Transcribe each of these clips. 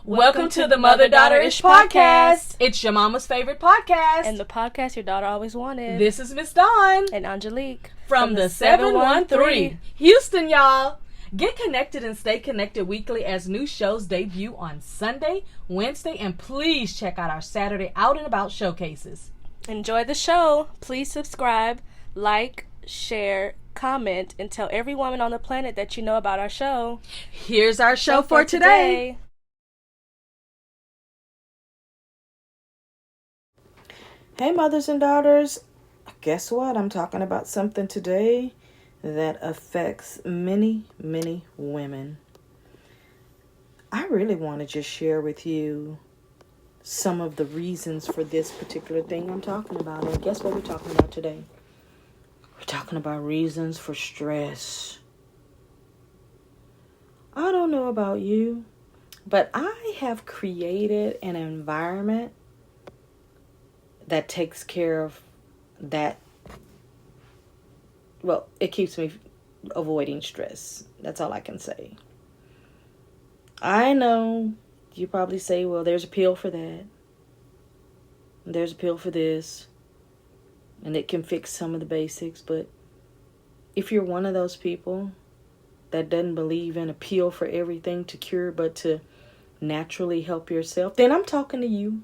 Welcome to the Mother Daughter-ish podcast. It's your mama's favorite podcast. And the podcast your daughter always wanted. This is Miss Dawn. And Angelique. From the 713. Houston, y'all. Get connected and stay connected weekly as new shows debut on Sunday, Wednesday, and please check out our Saturday Out and About showcases. Enjoy the show. Please subscribe, like, share, comment, and tell every woman on the planet that you know about our show. Here's our show for today. Hey mothers and daughters, guess what? I'm talking about something today that affects many, many women. I really want to just share with you some of the reasons for this particular thing I'm talking about. And guess what we're talking about today? We're talking about reasons for stress. I don't know about you, but I have created an environment that takes care of that. Well, it keeps me avoiding stress. That's all I can say. I know you probably say, well, there's a pill for that. There's a pill for this. And it can fix some of the basics. But if you're one of those people that doesn't believe in a pill for everything to cure, but to naturally help yourself, then I'm talking to you.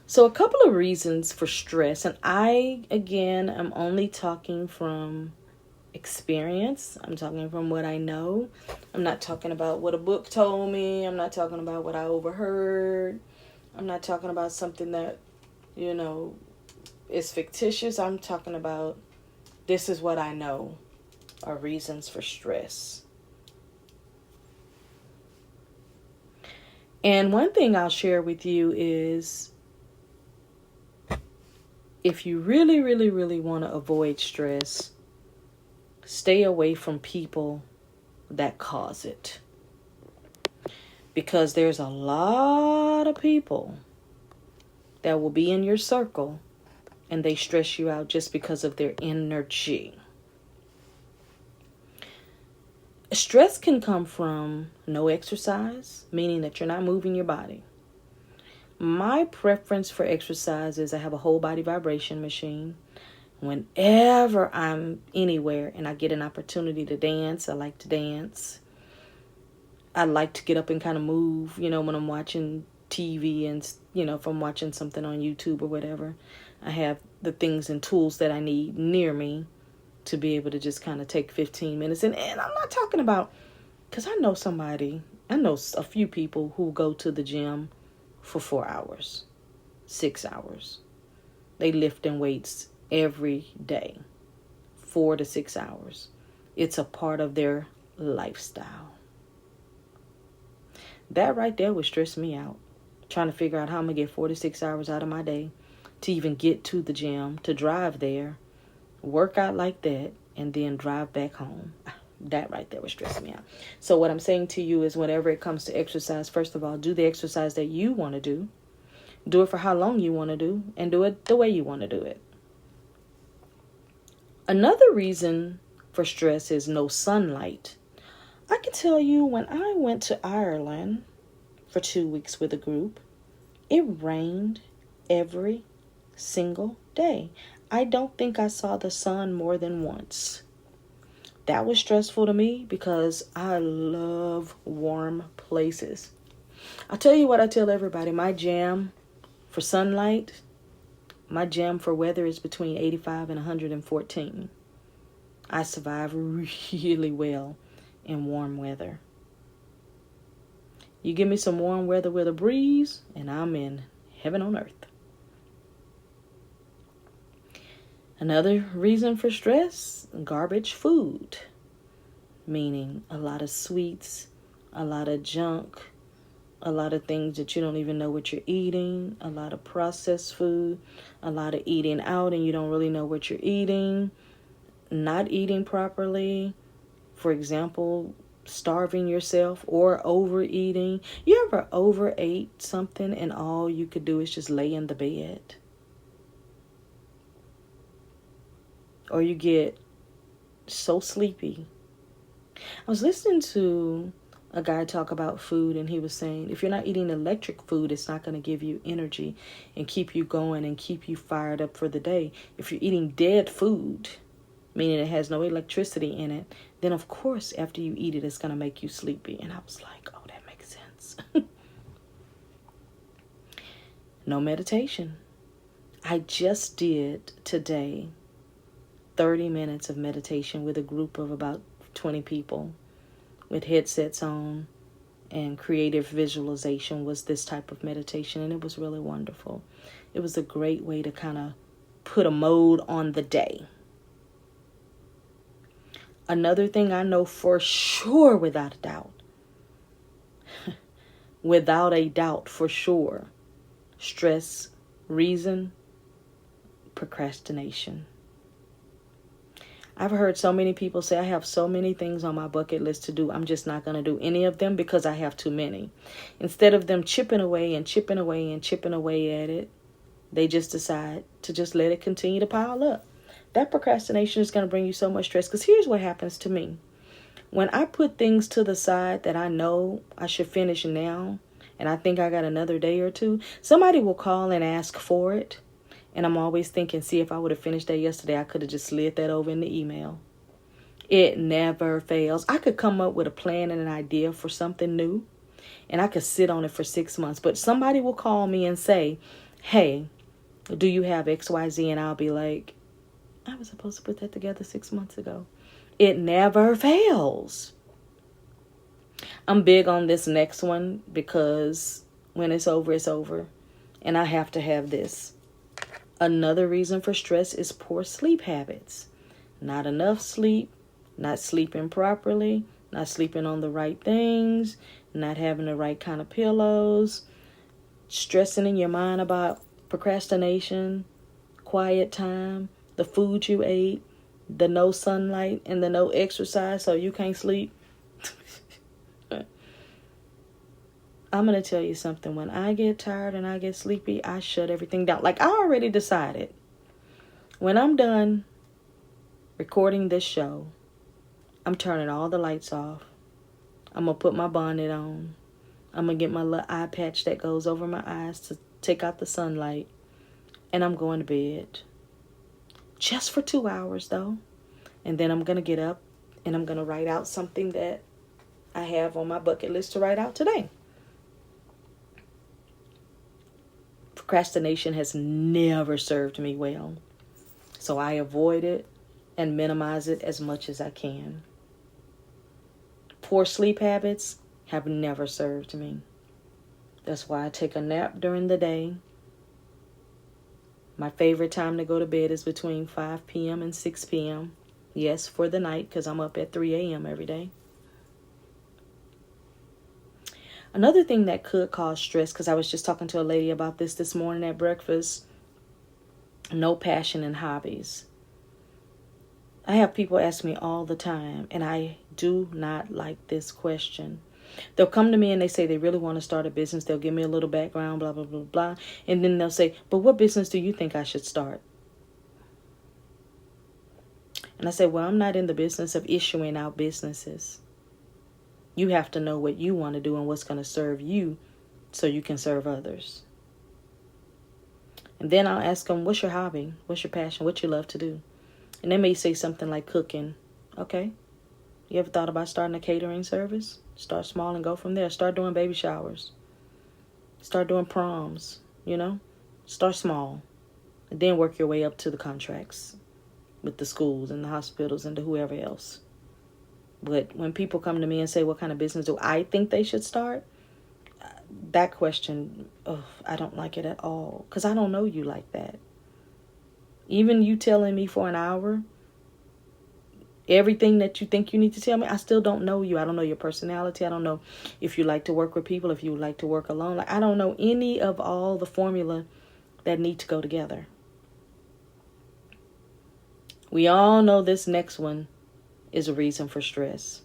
So a couple of reasons for stress, and I, again, am only talking from experience. I'm talking from what I know. I'm not talking about what a book told me. I'm not talking about what I overheard. I'm not talking about something that, is fictitious. I'm talking about this is what I know are reasons for stress. And one thing I'll share with you is, if you really, really, really want to avoid stress, stay away from people that cause it. Because there's a lot of people that will be in your circle and they stress you out just because of their energy. Stress can come from no exercise, meaning that you're not moving your body. My preference for exercise is I have a whole body vibration machine. Whenever I'm anywhere and I get an opportunity to dance, I like to dance. I like to get up and kind of move, when I'm watching TV and, if I'm watching something on YouTube or whatever. I have the things and tools that I need near me to be able to just kind of take 15 minutes. And I'm not talking about, because I know a few people who go to the gym for 4 hours, 6 hours. They lift in weights every day, 4 to 6 hours. It's a part of their lifestyle. That right there would stress me out. Trying to figure out how I'm going to get 4 to 6 hours out of my day to even get to the gym, to drive there, work out like that, and then drive back home. That right there would stress me out. So what I'm saying to you is, whenever it comes to exercise, first of all, do the exercise that you want to do. Do it for how long you want to do, and do it the way you want to do it. Another reason for stress is no sunlight. I can tell you, when I went to Ireland for 2 weeks with a group, it rained every single day. I don't think I saw the sun more than once. That was stressful to me because I love warm places. I'll tell you what I tell everybody. My jam for sunlight, my jam for weather is between 85 and 114. I survive really well in warm weather. You give me some warm weather with a breeze, and I'm in heaven on earth. Another reason for stress, garbage food. Meaning a lot of sweets, a lot of junk, a lot of things that you don't even know what you're eating, a lot of processed food, a lot of eating out and you don't really know what you're eating, not eating properly. For example, starving yourself or overeating. You ever overate something and all you could do is just lay in the bed? Or you get so sleepy. I was listening to a guy talk about food, and he was saying, if you're not eating electric food, it's not going to give you energy and keep you going and keep you fired up for the day. If you're eating dead food, meaning it has no electricity in it, then of course after you eat it, it's going to make you sleepy. And I was like, oh, that makes sense. No meditation. I just did today 30 minutes of meditation with a group of about 20 people with headsets on, and creative visualization was this type of meditation, and it was really wonderful. It was a great way to kind of put a mode on the day. Another thing I know for sure, without a doubt for sure, stress, reason, procrastination. I've heard so many people say, I have so many things on my bucket list to do. I'm just not going to do any of them because I have too many. Instead of them chipping away and chipping away and chipping away at it, they just decide to just let it continue to pile up. That procrastination is going to bring you so much stress, because here's what happens to me. When I put things to the side that I know I should finish now, and I think I got another day or two, somebody will call and ask for it. And I'm always thinking, see, if I would have finished that yesterday, I could have just slid that over in the email. It never fails. I could come up with a plan and an idea for something new, and I could sit on it for 6 months. But somebody will call me and say, hey, do you have XYZ? And I'll be like, I was supposed to put that together 6 months ago. It never fails. I'm big on this next one because when it's over, it's over. And I have to have this. Another reason for stress is poor sleep habits. Not enough sleep, not sleeping properly, not sleeping on the right things, not having the right kind of pillows, stressing in your mind about procrastination, quiet time, the food you ate, the no sunlight and the no exercise so you can't sleep. I'm going to tell you something. When I get tired and I get sleepy, I shut everything down. Like, I already decided. When I'm done recording this show, I'm turning all the lights off. I'm going to put my bonnet on. I'm going to get my little eye patch that goes over my eyes to take out the sunlight. And I'm going to bed. Just for 2 hours, though. And then I'm going to get up and I'm going to write out something that I have on my bucket list to write out today. Procrastination has never served me well, so I avoid it and minimize it as much as I can. Poor sleep habits have never served me. That's why I take a nap during the day. My favorite time to go to bed is between 5 p.m. and 6 p.m. Yes, for the night, because I'm up at 3 a.m. every day. Another thing that could cause stress, because I was just talking to a lady about this morning at breakfast, no passion and hobbies. I have people ask me all the time, and I do not like this question. They'll come to me and they say they really want to start a business. They'll give me a little background, blah, blah, blah, blah. And then they'll say, but what business do you think I should start? And I say, well, I'm not in the business of issuing out businesses. You have to know what you want to do and what's going to serve you so you can serve others. And then I'll ask them, what's your hobby? What's your passion? What you love to do? And they may say something like cooking. Okay. You ever thought about starting a catering service? Start small and go from there. Start doing baby showers. Start doing proms, Start small. And then work your way up to the contracts with the schools and the hospitals and to whoever else. But when people come to me and say, what kind of business do I think they should start? That question, I don't like it at all. Because I don't know you like that. Even you telling me for an hour everything that you think you need to tell me, I still don't know you. I don't know your personality. I don't know if you like to work with people, if you like to work alone. Like, I don't know any of all the formula that need to go together. We all know this next one is a reason for stress.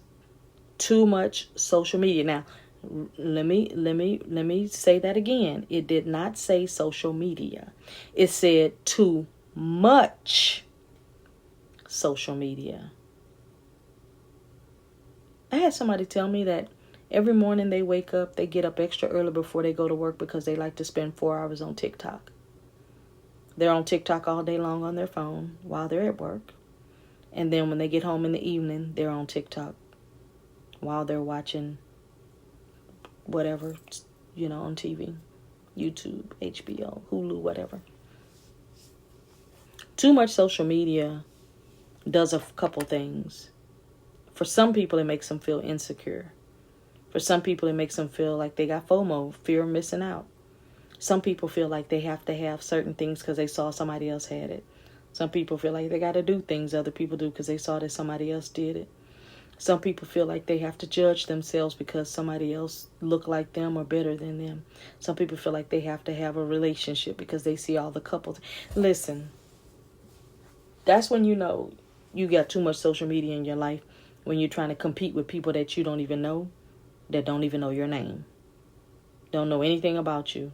Too much social media. Now, let me say that again. It did not say social media. It said too much social media. I had somebody tell me that Every morning they wake up, they get up extra early before they go to work because they like to spend 4 hours on TikTok. They're on TikTok all day long on their phone while they're at work. And then when they get home in the evening, they're on TikTok while they're watching whatever, on TV, YouTube, HBO, Hulu, whatever. Too much social media does a couple things. For some people, it makes them feel insecure. For some people, it makes them feel like they got FOMO, fear of missing out. Some people feel like they have to have certain things because they saw somebody else had it. Some people feel like they got to do things other people do because they saw that somebody else did it. Some people feel like they have to judge themselves because somebody else look like them or better than them. Some people feel like they have to have a relationship because they see all the couples. Listen, that's when you know you got too much social media in your life, when you're trying to compete with people that you don't even know, that don't even know your name, don't know anything about you,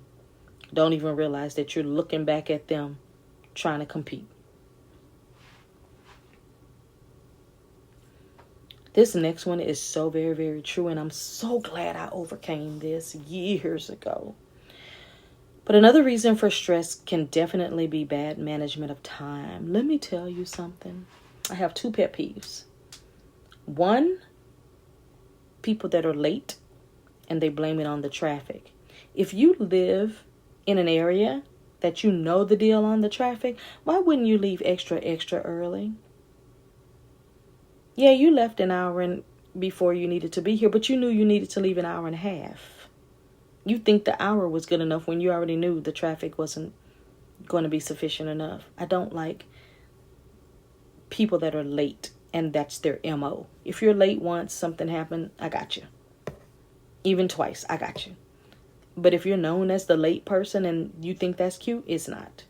don't even realize that you're looking back at them trying to compete. This next one is so very, very true, and I'm so glad I overcame this years ago. But another reason for stress can definitely be bad management of time. Let me tell you something. I have 2 pet peeves. One, people that are late and they blame it on the traffic. If you live in an area that you know the deal on the traffic, why wouldn't you leave extra early? Yeah, you left an hour before you needed to be here, but you knew you needed to leave an hour and a half. You think the hour was good enough when you already knew the traffic wasn't going to be sufficient enough. I don't like people that are late and that's their MO. If you're late once, something happened, I got you. Even twice, I got you. But if you're known as the late person and you think that's cute, it's not.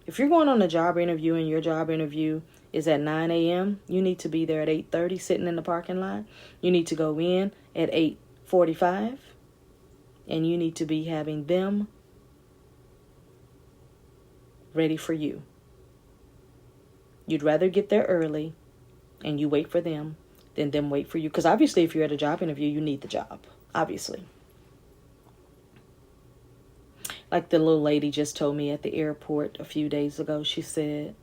If you're going on a job interview and your job interview is at 9 a.m., you need to be there at 8:30 sitting in the parking lot. You need to go in at 8:45. And you need to be having them ready for you. You'd rather get there early and you wait for them than them wait for you. Because obviously if you're at a job interview, you need the job. Obviously. Like the little lady just told me at the airport a few days ago, she said,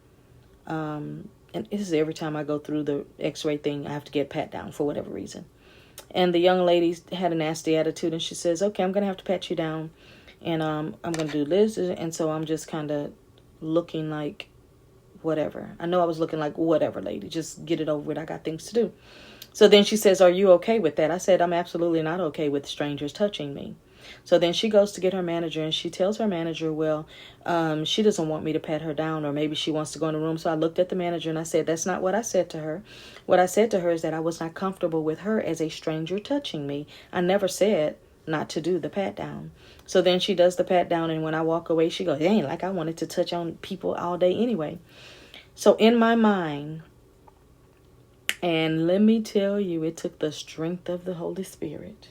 and this is every time I go through the x-ray thing, I have to get pat down for whatever reason. And the young lady had a nasty attitude and she says, okay, I'm going to have to pat you down and I'm going to do this. And so I'm just kind of looking like whatever. I know I was looking like whatever, lady, just get it over with. I got things to do. So then she says, are you okay with that? I said, I'm absolutely not okay with strangers touching me. So then she goes to get her manager and she tells her manager, well, she doesn't want me to pat her down, or maybe she wants to go in the room. So I looked at the manager and I said, that's not what I said to her. What I said to her is that I was not comfortable with her as a stranger touching me. I never said not to do the pat down. So then she does the pat down. And when I walk away, she goes, it ain't like I wanted to touch on people all day anyway. So in my mind, and let me tell you, it took the strength of the Holy Spirit.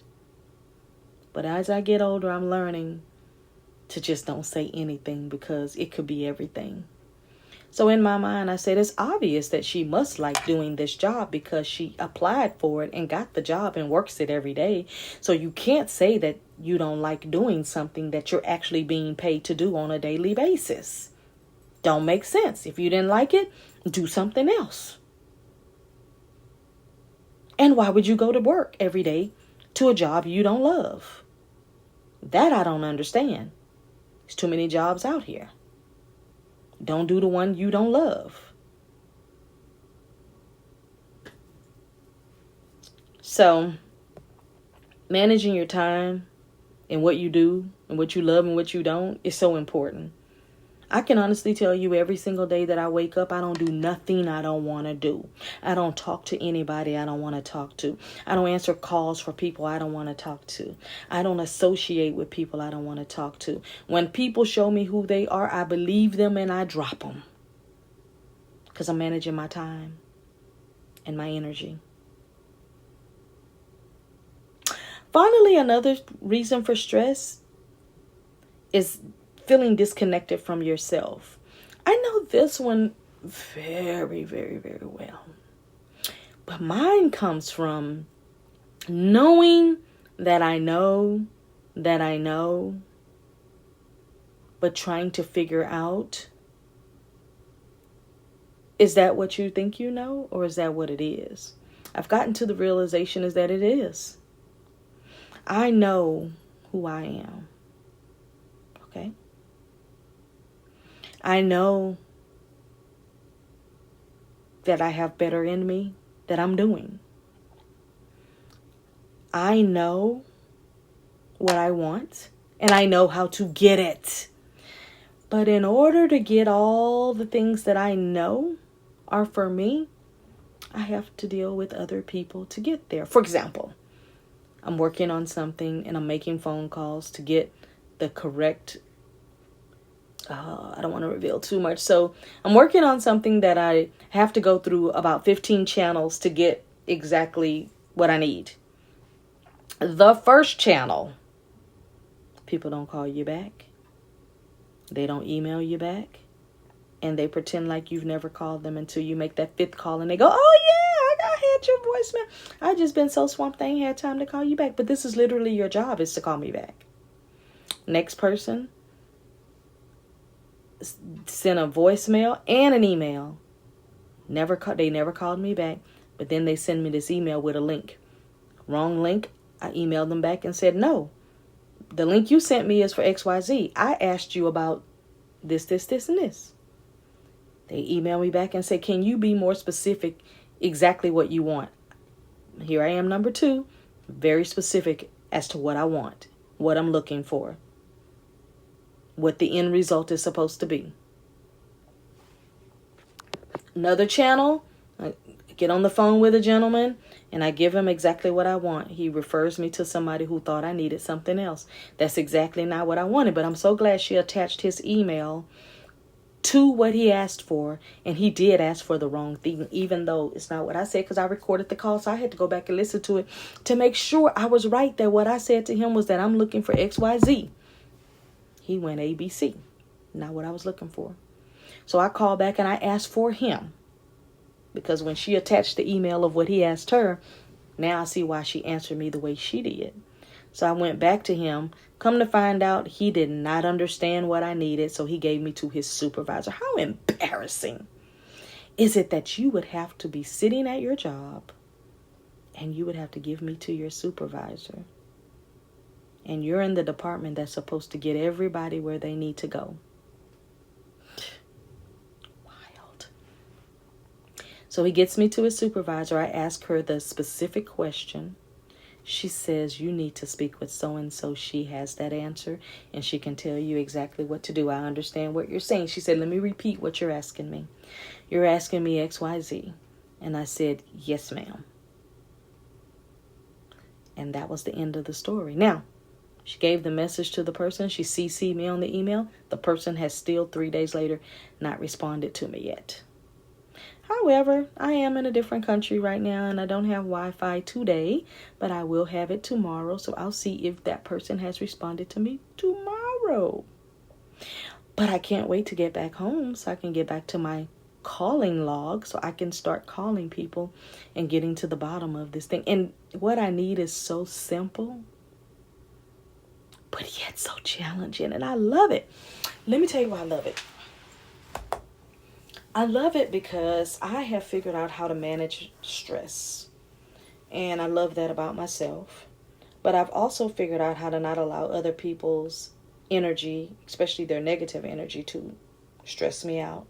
But as I get older, I'm learning to just don't say anything because it could be everything. So in my mind, I said, it's obvious that she must like doing this job because she applied for it and got the job and works it every day. So you can't say that you don't like doing something that you're actually being paid to do on a daily basis. Don't make sense. If you didn't like it, do something else. And why would you go to work every day to a job you don't love? That I don't understand. There's too many jobs out here. Don't do the one you don't love. So, managing your time and what you do and what you love and what you don't is so important. I can honestly tell you every single day that I wake up, I don't do nothing I don't want to do. I don't talk to anybody I don't want to talk to. I don't answer calls for people I don't want to talk to. I don't associate with people I don't want to talk to. When people show me who they are, I believe them and I drop them. Because I'm managing my time and my energy. Finally, another reason for stress is feeling disconnected from yourself. I know this one very, very, very well. But mine comes from knowing that I know, but trying to figure out, is that what you think you know, or is that what it is? I've gotten to the realization is that it is. I know who I am. Okay? I know that I have better in me that I'm doing. I know what I want, and I know how to get it. But in order to get all the things that I know are for me, I have to deal with other people to get there. For example, I'm working on something and I'm making phone calls to get the correct, I don't want to reveal too much. So I'm working on something that I have to go through about 15 channels to get exactly what I need. The first channel, people don't call you back. They don't email you back. And they pretend like you've never called them until you make that 5th call and they go, oh yeah, I had your voicemail. I just been so swamped I ain't had time to call you back. But this is literally your job, is to call me back. Next person, sent a voicemail and an email. They never called me back. But then they send me this email with a link. Wrong link. I emailed them back and said, no, the link you sent me is for XYZ. I asked you about this, and this. They email me back and say, can you be more specific exactly what you want? Here I am, number 2, very specific as to what I want, what I'm looking for, what the end result is supposed to be. Another channel, I get on the phone with a gentleman and I give him exactly what I want. He refers me to somebody who thought I needed something else. That's exactly not what I wanted, but I'm so glad she attached his email to what he asked for, and he did ask for the wrong thing, even though it's not what I said, because I recorded the call, so I had to go back and listen to it to make sure I was right, that what I said to him was that I'm looking for XYZ. He went ABC, not what I was looking for. So I called back and I asked for him, because when she attached the email of what he asked her, now I see why she answered me the way she did. So I went back to him. Come to find out, he did not understand what I needed, so he gave me to his supervisor. How embarrassing is it that you would have to be sitting at your job and you would have to give me to your supervisor? And you're in the department that's supposed to get everybody where they need to go. Wild. So he gets me to his supervisor. I ask her the specific question. She says, you need to speak with so-and-so. She has that answer, and she can tell you exactly what to do. I understand what you're saying. She said, let me repeat what you're asking me. You're asking me XYZ. And I said, yes, ma'am. And that was the end of the story. Now, she gave the message to the person. She CC'd me on the email. The person has still 3 days later not responded to me yet. However, I am in a different country right now and I don't have Wi-Fi today, but I will have it tomorrow. So I'll see if that person has responded to me tomorrow. But I can't wait to get back home so I can get back to my calling log so I can start calling people and getting to the bottom of this thing. And what I need is so simple, but yet so challenging. And I love it. Let me tell you why I love it. I love it because I have figured out how to manage stress. And I love that about myself. But I've also figured out how to not allow other people's energy, especially their negative energy, to stress me out.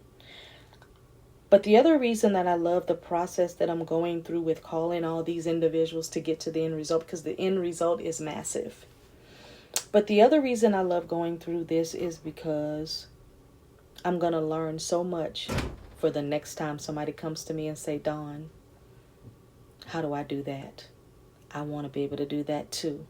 But the other reason that I love the process that I'm going through with calling all these individuals to get to the end result, because the end result is massive. But the other reason I love going through this is because I'm going to learn so much for the next time somebody comes to me and say, Dawn, how do I do that? I want to be able to do that too.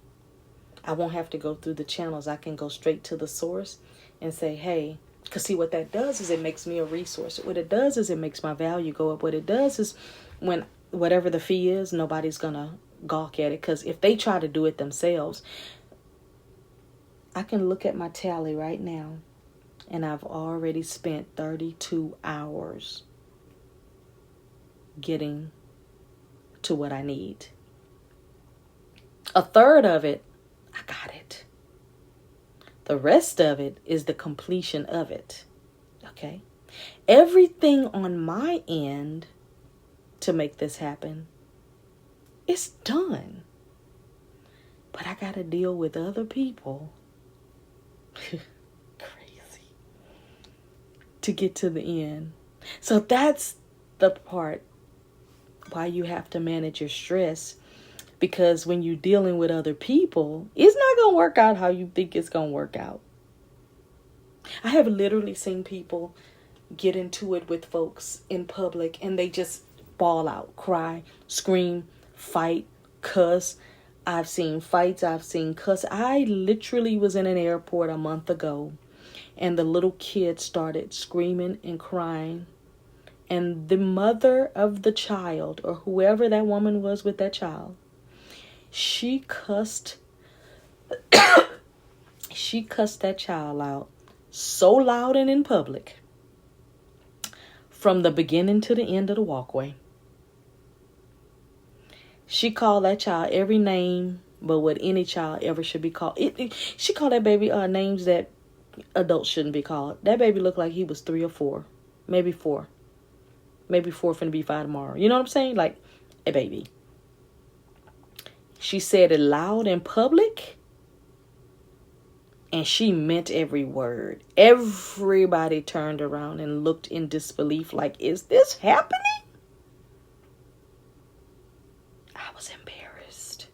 I won't have to go through the channels. I can go straight to the source and say, hey, because see what that does is it makes me a resource. What it does is it makes my value go up. What it does is when whatever the fee is, nobody's going to gawk at it. Because if they try to do it themselves, I can look at my tally right now. And I've already spent 32 hours getting to what I need. A third of it, I got it. The rest of it is the completion of it. Okay? Everything on my end to make this happen is done. But I got to deal with other people. Crazy. To get to the end. So that's the part why you have to manage your stress. Because when you're dealing with other people, it's not going to work out how you think it's going to work out. I have literally seen people get into it with folks in public and they just bawl out, cry, scream, fight, cuss. I've seen fights, I've seen cuss. I literally was in an airport a month ago and the little kid started screaming and crying. And the mother of the child, or whoever that woman was with that child, she cussed that child out so loud and in public from the beginning to the end of the walkway. She called that child every name but what any child ever should be called. She called that baby names that adults shouldn't be called. That baby looked like he was 3 or 4, maybe 4. Maybe 4 finna be 5 tomorrow. You know what I'm saying? Like a baby. She said it loud in public. And she meant every word. Everybody turned around and looked in disbelief like, is this happening? I was embarrassed.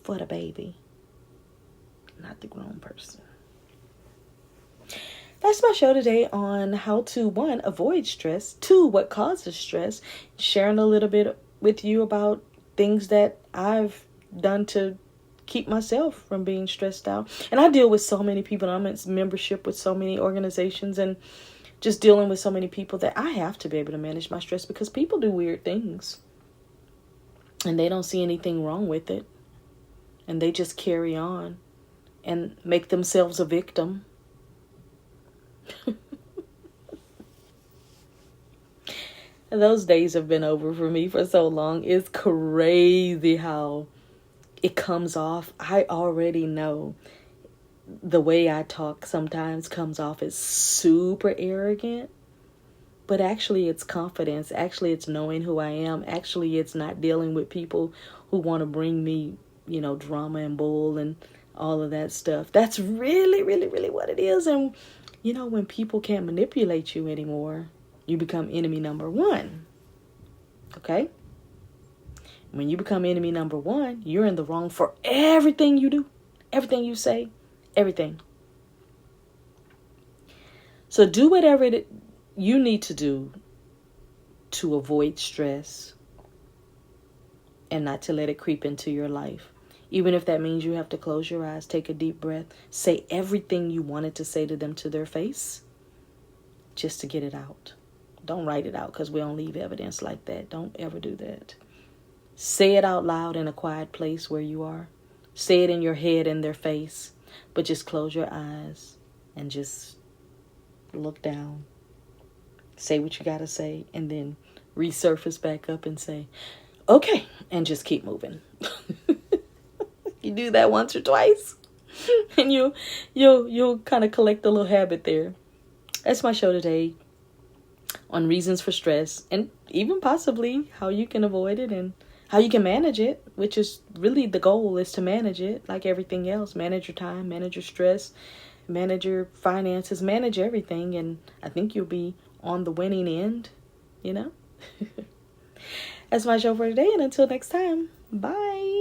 For the baby. Not the grown person. That's my show today on how to, 1, avoid stress, 2, what causes stress, sharing a little bit with you about things that I've done to keep myself from being stressed out. And I deal with so many people. I'm in membership with so many organizations and just dealing with so many people that I have to be able to manage my stress because people do weird things and they don't see anything wrong with it. And they just carry on and make themselves a victim. Those days have been over for me for so long. It's crazy how it comes off. I already know the way I talk sometimes comes off as super arrogant, but actually it's confidence. Actually it's knowing who I am. Actually it's not dealing with people who want to bring me, drama and bull and all of that stuff. That's really, really, really what it is. And when people can't manipulate you anymore, you become enemy number 1. Okay? When you become enemy number 1, you're in the wrong for everything you do, everything you say, everything. So do whatever you need to do to avoid stress and not to let it creep into your life. Even if that means you have to close your eyes, take a deep breath, say everything you wanted to say to them to their face, just to get it out. Don't write it out because we don't leave evidence like that. Don't ever do that. Say it out loud in a quiet place where you are. Say it in your head in their face, but just close your eyes and just look down. Say what you got to say and then resurface back up and say, okay, and just keep moving. You do that once or twice and you'll kind of collect a little habit there. That's my show today on reasons for stress and even possibly how you can avoid it and how you can manage it, which is really the goal, is to manage it like everything else. Manage your time, manage your stress, manage your finances, manage everything. And I think you'll be on the winning end, That's my show for today. And until next time, bye.